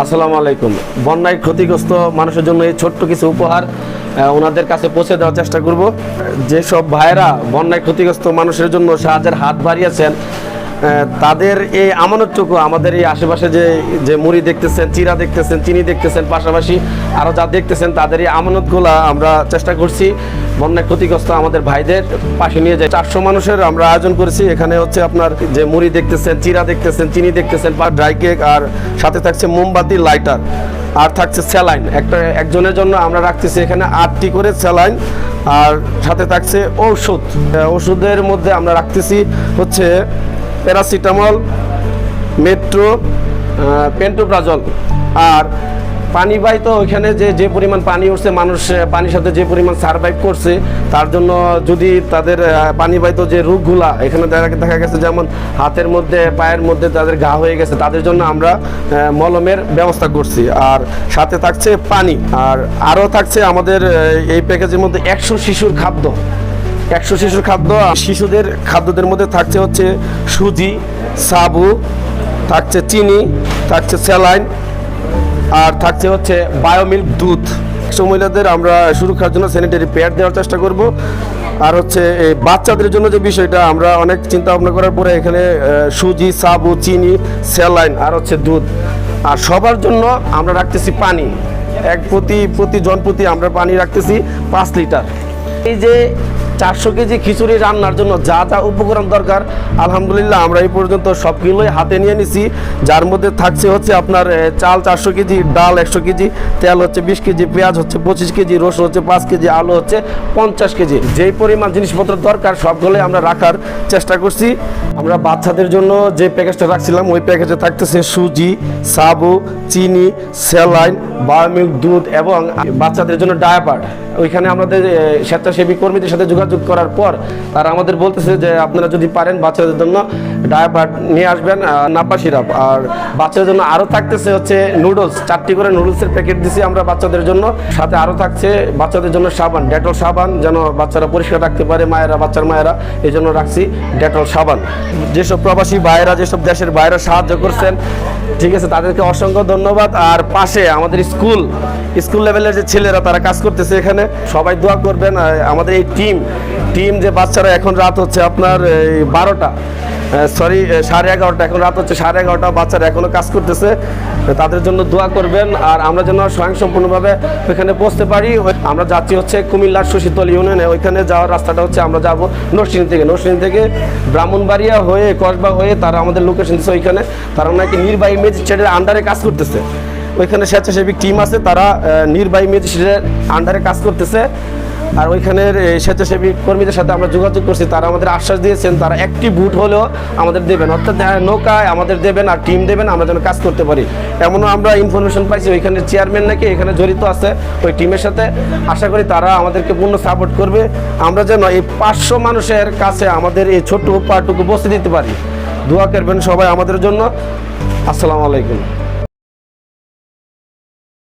আসসালামু আলাইকুম। বন্যায় ক্ষতিগ্রস্ত মানুষের জন্য এই ছোট্ট কিছু উপহার ওনাদের কাছে পৌঁছে দেওয়ার চেষ্টা করব। যেসব ভাইয়েরা বন্যায় ক্ষতিগ্রস্ত মানুষের জন্য সাহায্যের হাত বাড়িয়েছেন, তাদের এই আমানতটুকু আমাদের এই আশেপাশে যে মুড়ি দেখতেছেন, চিরা দেখতেছেন, চিনি দেখতেছেন, পাশাপাশি আরও যা দেখতেছেন, তাদের এই আমানতগুলো আমরা চেষ্টা করছি বন্যায় ক্ষতিগ্রস্ত আমাদের ভাইদের পাশে নিয়ে যাই। 400 মানুষের আমরা আয়োজন করেছি। এখানে হচ্ছে আপনার যে মুড়ি দেখতেছেন, চিরা দেখতেছেন, চিনি দেখতেছেন, ড্রাই কেক, আর সাথে থাকছে মোমবাতি, লাইটার, আর থাকছে স্যালাইন। একজনের জন্য আমরা রাখতেছি এখানে 8টি করে স্যালাইন, আর সাথে থাকছে ওষুধের মধ্যে আমরা রাখতেছি হচ্ছে প্যারাসিটামল, মেট্রো, পেন্টোপ্রাজল। আর পানি বাই তো ওইখানে যে পরিমাণ পানি উঠছে, মানুষ পানির সাথে যে পরিমাণ সারভাইভ করছে, তার জন্য যদি তাদের পানি বাই তো যে রোগগুলা এখানে দেখা গেছে, যেমন হাতের মধ্যে, পায়ের মধ্যে তাদের ঘা হয়ে গেছে, তাদের জন্য আমরা মলমের ব্যবস্থা করছি। আর সাথে থাকছে পানি, আর আরও থাকছে আমাদের এই প্যাকেজের মধ্যে 100 শিশুর খাদ্য। 100 শিশুর খাদ্য। শিশুদের খাদ্যদের মধ্যে থাকছে হচ্ছে সুজি, সাবু, থাকছে চিনি, থাকছে স্যালাইন, আর থাকছে হচ্ছে বায়োমিল্ক, দুধ। মহিলাদের আমরা সুরক্ষার জন্য স্যানিটারি প্যাড দেওয়ার চেষ্টা করব। আর হচ্ছে এই বাচ্চাদের জন্য যে বিষয়টা, আমরা অনেক চিন্তা ভাবনা করার পরে এখানে সুজি, সাবু, চিনি, স্যালাইন, আর হচ্ছে দুধ। আর সবার জন্য আমরা রাখতেছি পানি। প্রতি জন প্রতি আমরা পানি রাখতেছি 5 লিটার। এই যে 400 কেজি খিচুড়ি রান্নার জন্য যা যা উপকরণ দরকার, আলহামদুলিল্লাহ আমরা এই পর্যন্ত সবগুলোই হাতে নিয়ে নিছি। যার মধ্যে থাকছে হচ্ছে আপনার চাল 400 কেজি, ডাল 100 কেজি, তেল হচ্ছে 20 কেজি, পেঁয়াজ হচ্ছে 25 কেজি, রসুন হচ্ছে 5 কেজি, আলু হচ্ছে 50 কেজি। যেই পরিমাণ জিনিসপত্র দরকার সবগুলোই আমরা রাখার চেষ্টা করছি। আমরা বাচ্চাদের জন্য যে প্যাকেজটা রাখছিলাম, ওই প্যাকেজে থাকতেছে সুজি, সাবু, চিনি, স্যালাইন, বায়োমিল্ক, দুধ এবং বাচ্চাদের জন্য ডায়াপার। ওইখানে আমাদের স্বেচ্ছাসেবী কর্মীদের সাথে যোগাযোগ করার পর তারা আমাদের বলতেছে যে আপনারা যদি পারেন বাচ্চাদের জন্য ডায়াপার নিয়ে আসবেন, নাপা সিরাপ। আর বাচ্চাদের জন্য আরও থাকতেছে হচ্ছে নুডলস, 4টি করে নুডলসের প্যাকেট দিছি আমরা বাচ্চাদের জন্য। সাথে আরও থাকছে বাচ্চাদের জন্য সাবান, ডেটল সাবান, যেন বাচ্চারা পরিষ্কার রাখতে পারে, বাচ্চার মায়েরা, এই জন্য রাখছি ডেটল সাবান। যেসব প্রবাসী ভাইয়েরা, যেসব দেশের ভাইয়েরা সাহায্য করছেন, ঠিক আছে, তাদেরকে অসংখ্য ধন্যবাদ। আর পাশে আমাদের স্কুল লেভেলের যে ছেলেরা, তারা কাজ করতেছে এখানে, সবাই দোয়া করবেন। আমাদের এই টিম যে বাচ্চারা, এখন রাত হচ্ছে আপনার 12টা, সরি 11:30, এখন রাত হচ্ছে 11:30, বাচ্চারা এখনও কাজ করতেছে, তাদের জন্য দোয়া করবেন। আর আমরা যেন স্বয়ংসম্পূর্ণভাবে ওইখানে পৌঁছতে পারি। আমরা যাচ্ছি হচ্ছে কুমিল্লার শশীতল ইউনিয়নে। ওইখানে যাওয়ার রাস্তাটা হচ্ছে আমরা যাব নরসিংদী থেকে ব্রাহ্মণবাড়িয়া হয়ে, কসবা হয়ে তারা আমাদের লোকেশন দিচ্ছে ওইখানে। তারা নাকি নির্বাহী ম্যাজিস্ট্রেটের আন্ডারে কাজ করতেছে। ওইখানে স্বেচ্ছাসেবী টিম আছে, তারা নির্বাহী ম্যাজিস্ট্রেটের আন্ডারে কাজ করতেছে। আর ওইখানের স্বেচ্ছাসেবী কর্মীদের সাথে আমরা যোগাযোগ করছি, তারা আমাদের আশ্বাস দিয়েছেন তারা একটি বুট হলেও আমাদের দেবেন, অর্থাৎ নৌকায় আমাদের দেবেন আর টিম দেবেন, আমরা যেন কাজ করতে পারি। এমনও আমরা ইনফরমেশন পাইছি ওইখানের চেয়ারম্যান নাকি এখানে জড়িত আছে ওই টিমের সাথে। আশা করি তারা আমাদেরকে পূর্ণ সাপোর্ট করবে, আমরা যেন এই 500 মানুষের কাছে আমাদের এই ছোট্ট উপহারটুকু পৌঁছে দিতে পারি। দোয়া করবেন সবাই আমাদের জন্য। আসসালামু আলাইকুম।